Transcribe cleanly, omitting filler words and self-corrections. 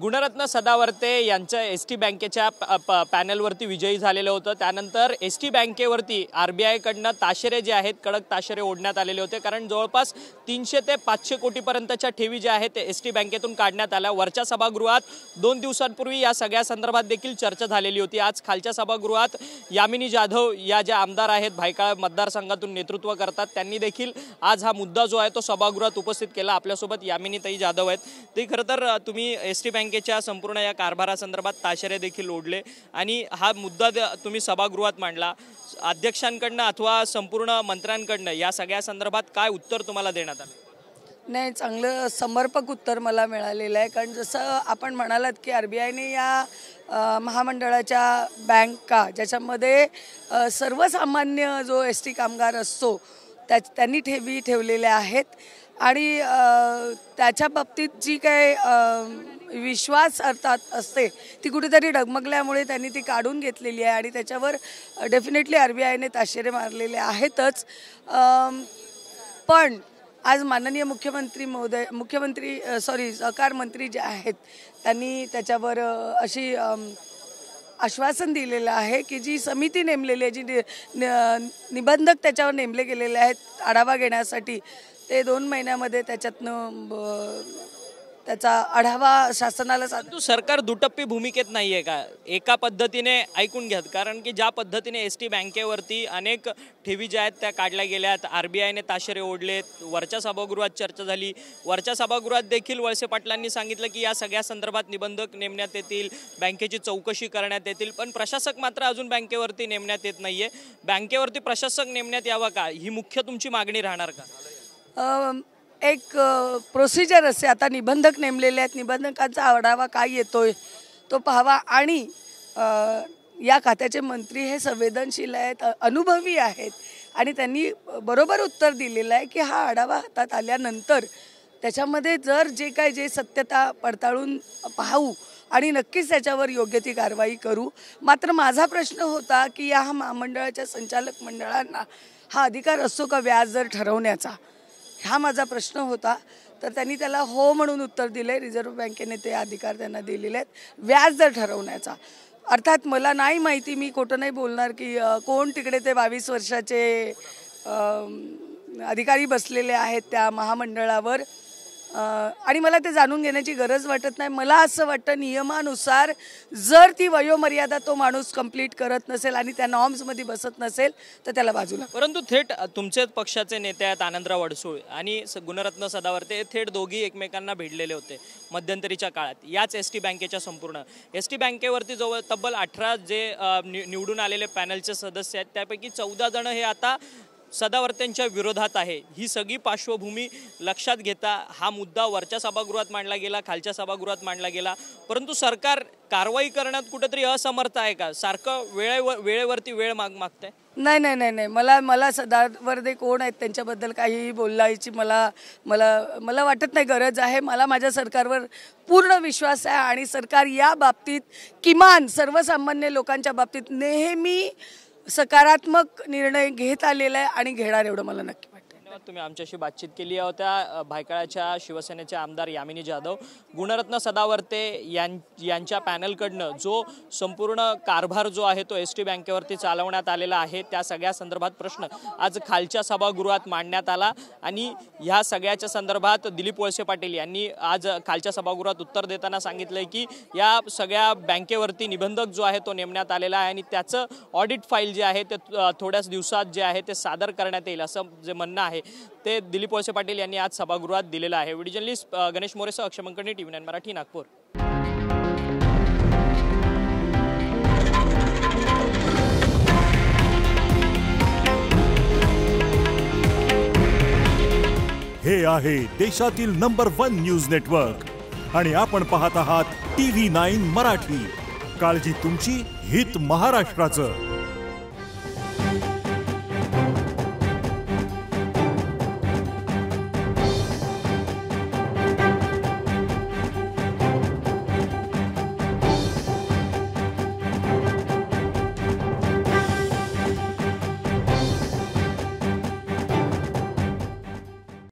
गुणरत्न सदावर्ते यांचं एसटी बँकेच्या पॅनलवरती विजयी झालेलं होतं। त्यानंतर एसटी बँकेवरती आरबीआय कडनं ताशेरे जे आहेत कडक ताशेरे ओढण्यात आलेले होते, कारण जवळपास 300 ते 500 कोटीपर्यंतच्या ठेवी ज्या आहेत ते एसटी बँकेतून काढण्यात आल्या। वरच्या सभागृहात 2 दिवसांपूर्वी या सगळ्या संदर्भात देखील चर्चा झालेली होती। आज खालच्या सभागृहात यामिनी जाधव या ज्या आमदार आहेत, भायखळा मतदारसंघातून नेतृत्व करतात, त्यांनी देखील आज हा मुद्दा जो आहे तो सभागृहात उपस्थित केला। आपल्यासोबत यामिनीताई जाधव आहेत। ते खरं तर तुम्ही एसटी बँकेच्या संपूर्ण या कारभारासंदर्भात ताशेरे देखील ओढले आणि हा मुद्दा तुम्ही सभागृहात मांडला। अध्यक्षांकडनं अथवा संपूर्ण मंत्र्यांकडनं या सगळ्या संदर्भात काय उत्तर तुम्हाला देण्यात आलं? नाही, चांगलं समर्पक उत्तर मला मिळालेलं आहे, कारण जसं आपण म्हणालात की आरबीआयने या महामंडळाच्या बँका ज्याच्यामध्ये सर्वसामान्य जो एसटी कामगार असतो त्यांनी ठेवी ठेवलेल्या आहेत आणि त्याच्या बाबतीत जी काही विश्वास अर्थात असते ती कुठेतरी डगमगल्यामुळे त्यांनी ती काढून घेतलेली आहे आणि त्याच्यावर डेफिनेटली आरबीआयने ताशेरे मारलेले आहेतच। पण आज माननीय सहकार मंत्री जे आहेत त्यांनी त्याच्यावर अशी आश्वासन दिलेलं आहे की जी समिती नेमलेली आहे, जी निबंधक त्याच्यावर नेमले गेलेले आहेत आढावा घेण्यासाठी, ते 2 महिन्यामध्ये त्याच्यातनं त्याचा आढावा शासनाला सरकार दुटप्पी भूमिकेत नाहीये का? एका पद्धतीने ऐकून घ्या, कारण की ज्या पद्धतीने एसटी बँकेवरती अनेक ठेवी ज्या आहेत त्या काढल्या गेल्यात, आरबीआयने ताशेरे ओढलेत, वरच्या सभागृहात चर्चा झाली, वरच्या सभागृहात देखील वळसे पाटलांनी सांगितलं की या सगळ्या संदर्भात निबंधक नेमण्यात येतील, बँकेची चौकशी करण्यात येतील, पण प्रशासक मात्र अजून बँकेवरती नेमण्यात येत नाहीये। बँकेवरती प्रशासक नेमण्यात यावा का, ही मुख्य तुमची मागणी राहणार का? एक प्रोसिजर असते, आता निबंधक नेमलेले आहेत, निबंधकांचा आढावा काय येतोय तो पाहावा आणि या खात्याचे मंत्री हे संवेदनशील आहेत, अनुभवी आहेत आणि त्यांनी बरोबर उत्तर दिलेलं आहे की हा आढावा हातात आल्यानंतर त्याच्यामध्ये जे काय जे सत्यता पडताळून पाहू आणि नक्कीच त्याच्यावर योग्य ती कारवाई करू। मात्र माझा प्रश्न होता की या महामंडळाच्या संचालक मंडळांना हा अधिकार असतो का व्याज दर ठरवण्याचा, हा माझा प्रश्न होता। तर त्यांनी त्याला हो म्हणून उत्तर दिले। रिझर्व्ह बँकेने ते अधिकार त्यांना दिलेले आहेत व्याज दर ठरवण्याचा। अर्थात मला नाही माहिती, मी खोटं नाही बोलणार की कोण तिकडे ते 22 वर्षाचे अधिकारी बसलेले आहेत त्या महामंडळावर आणि मला ते जाणून घेण्याची गरज वाटत नाही। मला असं वाटतं नियमानुसार जर ती वयोमर्यादा तो माणूस कंप्लीट करत नसेल आणि त्या नॉर्म्समध्ये बसत नसेल तर त्याला बाजूला। परंतु थेट तुमचेच पक्षाचे नेते आहेत आनंदराव अडसूळ आणि गुणरत्न सदावर्ते, थेट दोघी एकमेकांना भिडलेले होते मध्यंतरीच्या काळात याच एसटी बँकेच्या संपूर्ण एसटी बँकेवरती जवळ तब्बल 18 जे निवडून आलेले पॅनलचे सदस्य आहेत त्यापैकी 14 जण हे आता सदावर्त्यांच्या विरोधात आहे। ही सगळी पार्श्वभूमी लक्षात घेता हा मुद्दा वरच्या सभागृहात मांडला गेला, खालच्या सभागृहात मांडला गेला, परंतु सरकार कारवाई करण्यात कुठेतरी असमर्थ आहे का? सारखं वेळेवरती वेळ मागतंय? नाही, मला सदावर्ते कोण आहेत त्यांच्याबद्दल काहीही बोलायची मला वाटत नाही गरज आहे। मला माझ्या सरकारवर पूर्ण विश्वास आहे आणि सरकार या बाबतीत किमान सर्वसामान्य लोकांच्या बाबतीत नेहमी सकारात्मक निर्णय घेत आलेला आहे आणि घेणार, एवढं मला नक्की वाटतं। तुम्ही आमच्याशी बातचीत केली होत्या भायखळाच्या शिवसेनेचे आमदार यामिनी जाधव। गुणरत्न सदावर्ते यांच्या पॅनलकडनं जो संपूर्ण कारभार जो आहे तो एसटी बँकेवरती चालवण्यात आलेला आहे त्या सगळ्या संदर्भात प्रश्न आज खालच्या सभागृहात मांडण्यात आला आणि ह्या सगळ्याच्या संदर्भात दिलीप वळसे पाटील यांनी आज खालच्या सभागृहात उत्तर देताना सांगितलंय की या सगळ्या बँकेवरती निबंधक जो आहे तो नेमण्यात आलेला आहे आणि त्याचं ऑडिट फाईल जे आहे ते थोड्याच दिवसात जे आहे ते सादर करण्यात येईल असं जे म्हणणं आहे ते दिलीप वळसे पाटील यांनी आज सभागृहात दिलेलं आहे। व्हिडिओ जर्नलिस्ट गणेश मोरेसह अक्षय मंकणी, TV9 मराठी, नागपूर। हे आहे देशातील नंबर 1 न्यूज नेटवर्क आणि आपण पाहत आहात TV9 मराठी। काळजी तुमची, हित महाराष्ट्राचं।